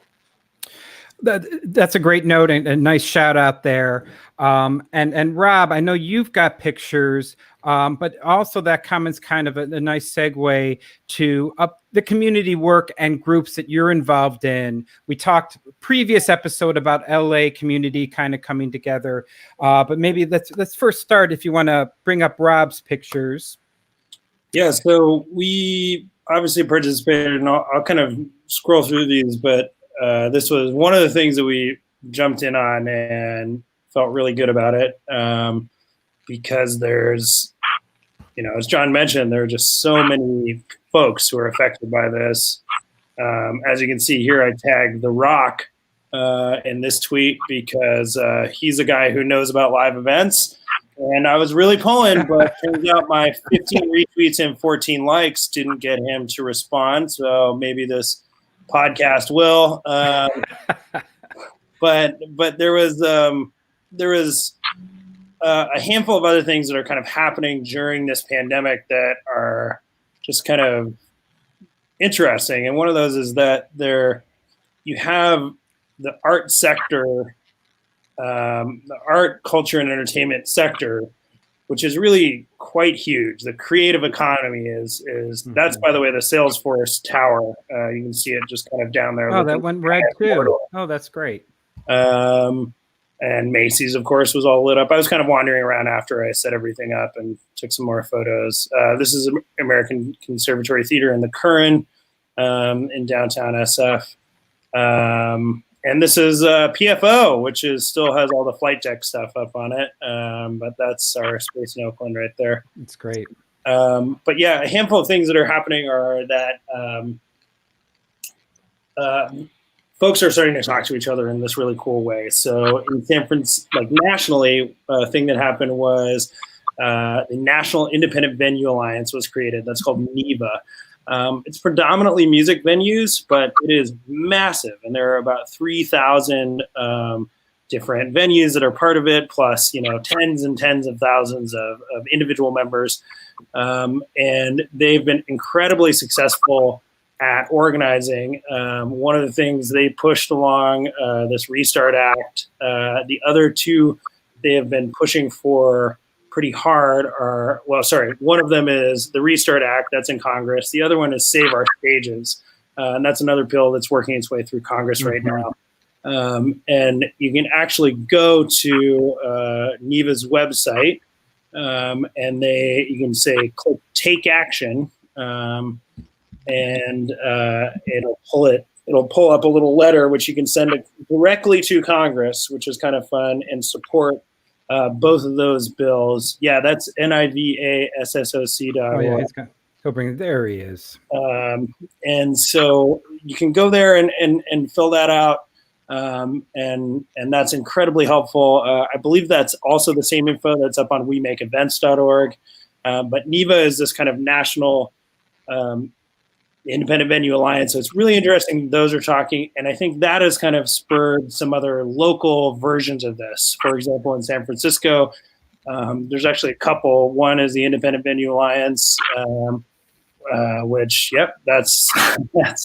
That's a great note and a nice shout out there. And Rob, I know you've got pictures, but also that comment's kind of a nice segue to the community work and groups that you're involved in. We talked previous episode about LA community kind of coming together, but maybe let's first start if you want to bring up Rob's pictures.
Yeah, so we obviously participated, and I'll kind of scroll through these, but this was one of the things that we jumped in on and felt really good about it, because there's, as John mentioned, there are just so many folks who are affected by this. As you can see here, I tagged The Rock in this tweet because he's a guy who knows about live events. And I was really pulling, but turns out my 15 retweets and 14 likes didn't get him to respond. So maybe this podcast will. But there was a handful of other things that are kind of happening during this pandemic that are just kind of interesting. And one of those is that you have the art sector, the art, culture, and entertainment sector, which is really quite huge. The creative economy is that's, by the way, the Salesforce Tower. You can see it just kind of down there.
Oh, that went red too. Oh, that's great.
And Macy's, of course, was all lit up. I was kind of wandering around after I set everything up and took some more photos. This is American Conservatory Theater in the Curran in downtown SF. And this is PFO, which still has all the flight deck stuff up on it. But that's our space in Oakland right there.
It's great.
But yeah, a handful of things that are happening are that folks are starting to talk to each other in this really cool way. So in San Francisco, like nationally, a thing that happened was the National Independent Venue Alliance was created. That's called NIVA. It's predominantly music venues, but it is massive. And there are about 3,000 different venues that are part of it, plus, tens and tens of thousands of individual members. And they've been incredibly successful at organizing. One of the things they pushed along, this Restart Act, the other two they have been pushing for pretty hard one of them is the Restart Act, that's in Congress. The other one is Save Our Stages, and that's another bill that's working its way through Congress right now. And you can actually go to NIVA's website, and you can say, click Take Action, and it'll pull up a little letter, which you can send it directly to Congress, which is kind of fun, and support both of those bills. Yeah, that's NIVASSOC.org.
Oh yeah, he'll bring it. There he is.
And so you can go there and fill that out, and that's incredibly helpful. I believe that's also the same info that's up on WeMakeEvents.org. But NIVA is this kind of national Independent Venue Alliance. So it's really interesting. Those are talking, and I think that has kind of spurred some other local versions of this. For example, in San Francisco, there's actually a couple. One is the Independent Venue Alliance, which, that's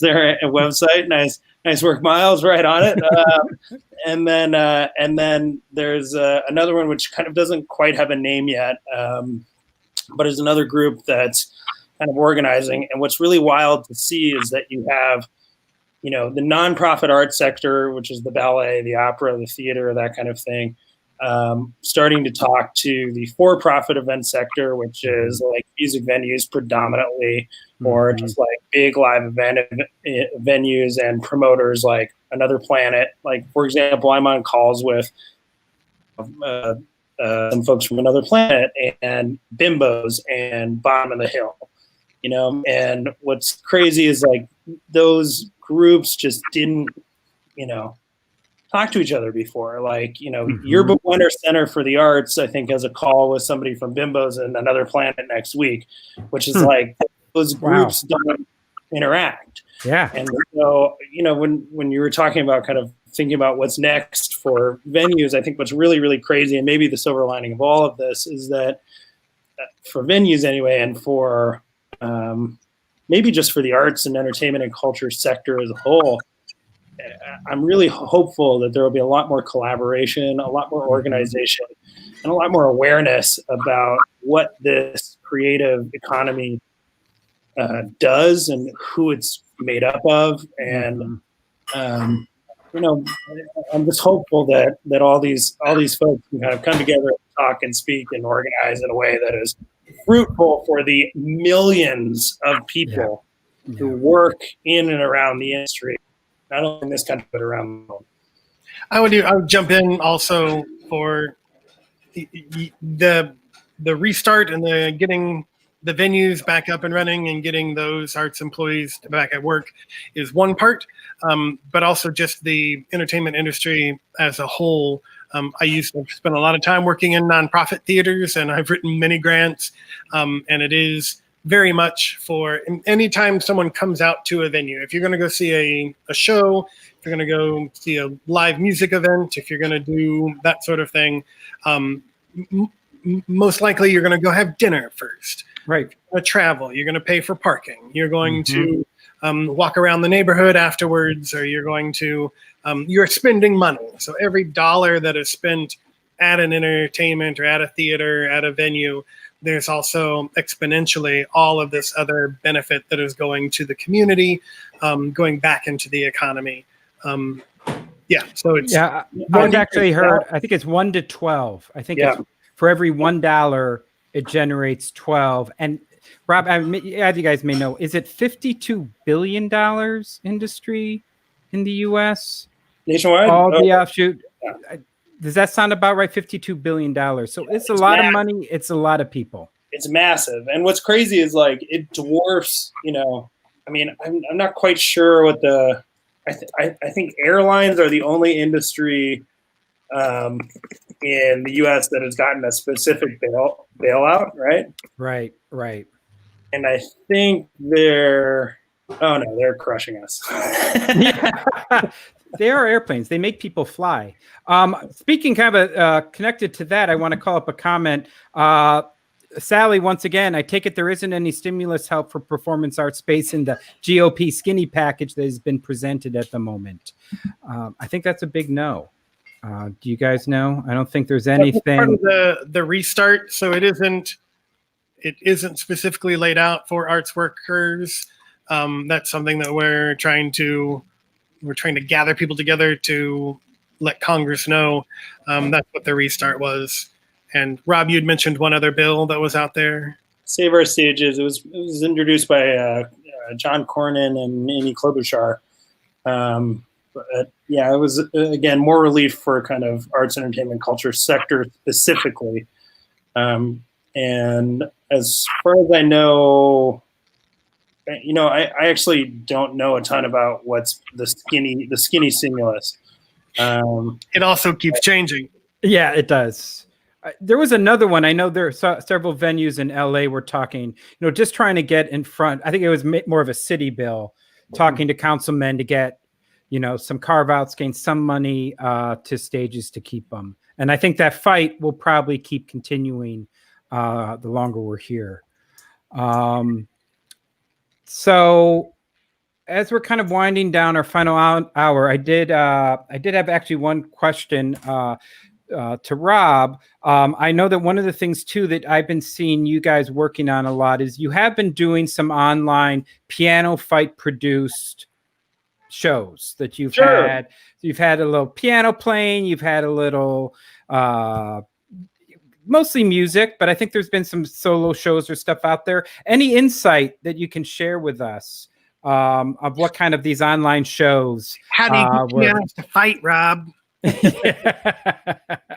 their website. Nice work, Miles, right on it. And then there's another one which kind of doesn't quite have a name yet, but is another group that's kind of organizing. And what's really wild to see is that you have, the nonprofit art sector, which is the ballet, the opera, the theater, that kind of thing, starting to talk to the for-profit event sector, which is like music venues predominantly, or just like big live event venues and promoters like Another Planet. Like, for example, I'm on calls with some folks from Another Planet and Bimbos and Bottom of the Hill. And what's crazy is like those groups just didn't, talk to each other before. Like, Yearbook Winter Center for the Arts, I think, has a call with somebody from Bimbos and Another Planet next week, which is like those groups don't interact.
Yeah.
And so, when you were talking about kind of thinking about what's next for venues, I think what's really, really crazy, and maybe the silver lining of all of this, is that for venues anyway, and for maybe just for the arts and entertainment and culture sector as a whole, I'm really hopeful that there will be a lot more collaboration, a lot more organization, and a lot more awareness about what this creative economy does and who it's made up of. And I'm just hopeful that all these folks can kind of come together and talk and speak and organize in a way that is fruitful for the millions of people who work in and around the industry, not only in this country but around the world.
I would jump in also for the restart and the getting the venues back up and running and getting those arts employees back at work is one part, but also just the entertainment industry as a whole. I used to spend a lot of time working in nonprofit theaters, and I've written many grants, and it is very much for anytime someone comes out to a venue. If you're going to go see a show, if you're going to go see a live music event, if you're going to do that sort of thing, most likely you're going to go have dinner first.
Right.
You're going to travel. You're going to pay for parking. You're going to walk around the neighborhood afterwards, or you're going to you're spending money. So every dollar that is spent at an entertainment or at a theater, at a venue, there's also exponentially all of this other benefit that is going to the community, going back into the economy. So it's
I've actually heard. I think it's 1 to 12. I think it's for every $1, it generates 12. And Rob, as you guys may know, is it $52 billion industry in the U.S.
nationwide?
All the offshoot. Does that sound about right? $52 billion. So it's a lot of money. It's a lot of people.
It's massive. And what's crazy is like it dwarfs, I mean, I'm not quite sure what I think airlines are the only industry in the U.S. that has gotten a specific bailout, right?
Right.
And I think they're crushing us.
They are airplanes. They make people fly. Speaking kind of connected to that, I want to call up a comment. Sally, once again, I take it there isn't any stimulus help for performance art space in the GOP skinny package that has been presented at the moment. I think that's a big no. Do you guys know? I don't think there's anything.
Part of the restart, so it isn't specifically laid out for arts workers. That's something that we're trying to gather people together to let Congress know. That's what the restart was. And Rob, you'd mentioned one other bill that was out there.
Save Our Stages. It was introduced by John Cornyn and Amy Klobuchar. But it was again more relief for kind of arts, entertainment, culture sector specifically. And as far as I know, I actually don't know a ton about what's the skinny stimulus.
It also keeps changing.
Yeah, it does. There was another one. I know there are several venues in LA were talking, just trying to get in front. I think it was more of a city bill, talking to councilmen to get, some carve outs, gain some money to stages to keep them. And I think that fight will probably keep continuing the longer we're here. So as we're kind of winding down our final hour, I did have actually one question to Rob. I know that one of the things too that I've been seeing you guys working on a lot is you have been doing some online PianoFight produced shows that you've had. You've had a little piano playing, you've had a little mostly music, but I think there's been some solo shows or stuff out there. Any insight that you can share with us of what kind of these online shows?
How do you get pianos to fight, Rob?
Who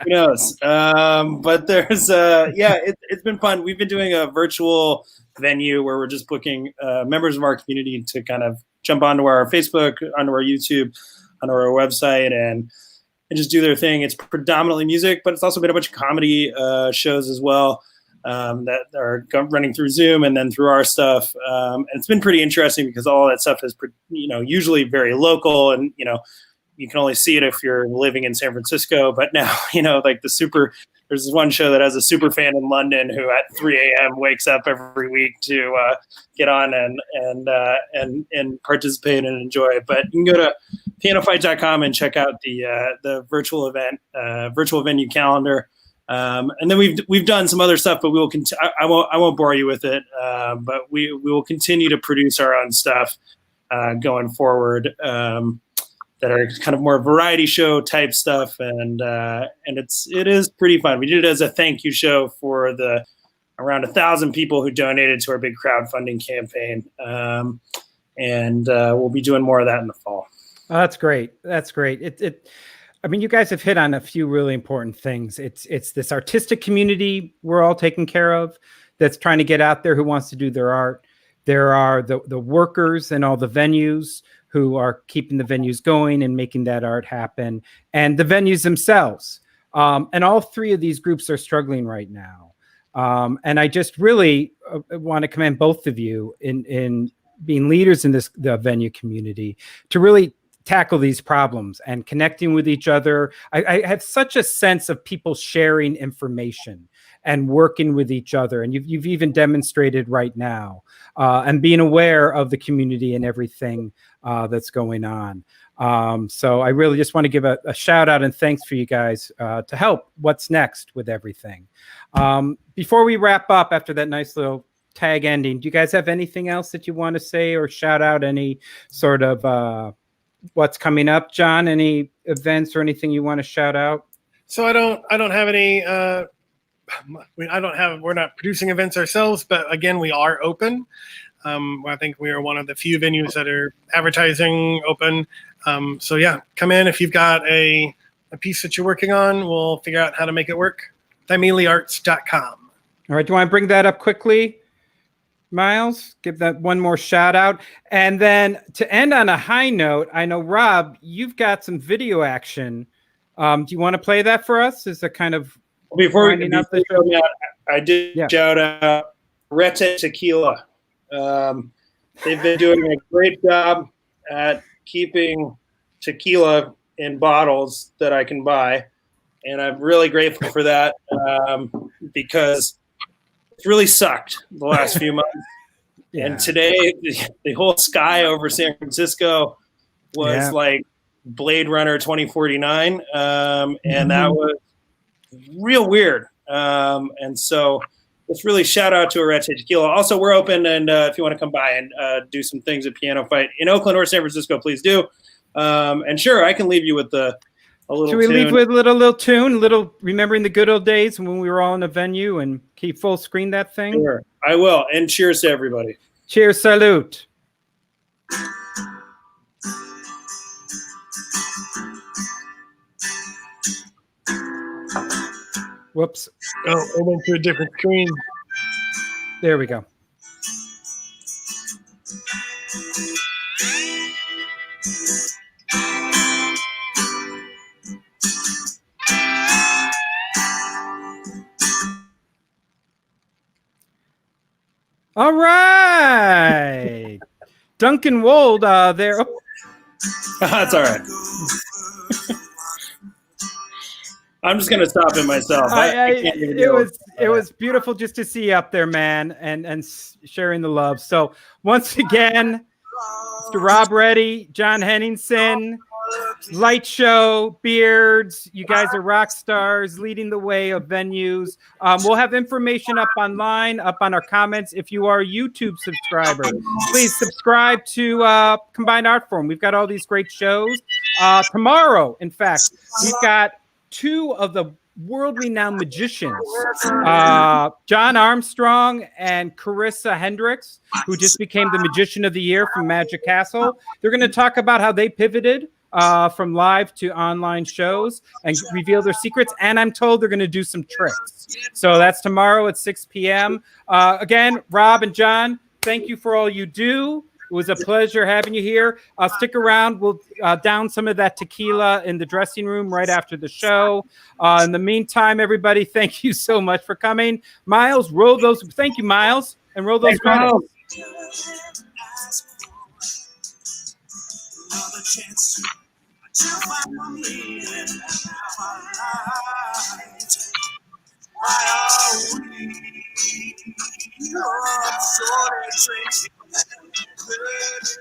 knows? But there's it's been fun. We've been doing a virtual venue where we're just booking members of our community to kind of jump onto our Facebook, onto our YouTube, onto our website, and just do their thing. It's predominantly music, but it's also been a bunch of comedy shows as well that are running through Zoom and then through our stuff. And it's been pretty interesting because all that stuff is, usually very local, and you can only see it if you're living in San Francisco. But now, there's this one show that has a super fan in London who at 3 a.m. wakes up every week to get on and participate and enjoy it. But you can go to PianoFight.com and check out the virtual venue calendar. And then we've done some other stuff, but we will I won't bore you with it. But we will continue to produce our own stuff going forward. That are kind of more variety show type stuff, and it is pretty fun. We did it as a thank you show for the around 1,000 people who donated to our big crowdfunding campaign, and we'll be doing more of that in the fall.
Oh, that's great. That's great. I mean, you guys have hit on a few really important things. It's this artistic community we're all taking care of that's trying to get out there, who wants to do their art. There are the workers and all the venues who are keeping the venues going and making that art happen, and the venues themselves. And all three of these groups are struggling right now. And I just really want to commend both of you in being leaders in the venue community to really tackle these problems and connecting with each other. I have such a sense of people sharing information and working with each other. And you've even demonstrated right now, and being aware of the community and everything that's going on. So I really just want to give a shout out and thanks for you guys to help what's next with everything. Before we wrap up after that nice little tag ending, do you guys have anything else that you want to say or shout out? Any sort of what's coming up, John? Any events or anything you want to shout out?
So I don't have any. We're not producing events ourselves, but again, we are open. I think we are one of the few venues that are advertising open. So yeah, come in if you've got a piece that you're working on. We'll figure out how to make it work. ThymeleArts.com.
All right, do you want to bring that up quickly, Miles? Give that one more shout out. And then to end on a high note, I know, Rob, you've got some video action. Do you want to play that for us? Is a kind of
before we I did shout out Rete Tequila. They've been doing a great job at keeping tequila in bottles that I can buy, and I'm really grateful for that because it's really sucked the last few months. Yeah. And today, the whole sky over San Francisco was like Blade Runner 2049, and that was real weird. And so let's really shout out to Arete Tequila. Also, we're open, and if you want to come by and do some things at PianoFight in Oakland or San Francisco, please do. And sure, I can leave you with a little
Should we
tune.
leave with a little tune, remembering the good old days when we were all in a venue, and keep full screen that thing?
Sure, I will. And cheers to everybody.
Cheers, salute. Whoops.
Oh, I went to a different screen.
There we go. All right. Duncan Wold there. Oh.
That's all right. I'm just gonna stop it myself.
It was beautiful just to see you up there, man, and sharing the love. So once again, Mr. Rob Reddy, John Henningsen, Light Show, Beards, you guys are rock stars, leading the way of venues. We'll have information up online, up on our comments. If you are a YouTube subscriber, please subscribe to Combined Art Forum. We've got all these great shows. Tomorrow, in fact, we've got two of the world-renowned magicians, John Armstrong and Carissa Hendricks, who just became the Magician of the Year from Magic Castle. They're going to talk about how they pivoted from live to online shows and reveal their secrets. And I'm told they're going to do some tricks. So that's tomorrow at 6 p.m. Again, Rob and John, thank you for all you do. It was a pleasure having you here. Stick around. We'll down some of that tequila in the dressing room right after the show. In the meantime, everybody, thank you so much for coming. Miles, roll those. Thank you, Miles. And roll those credits. Why are we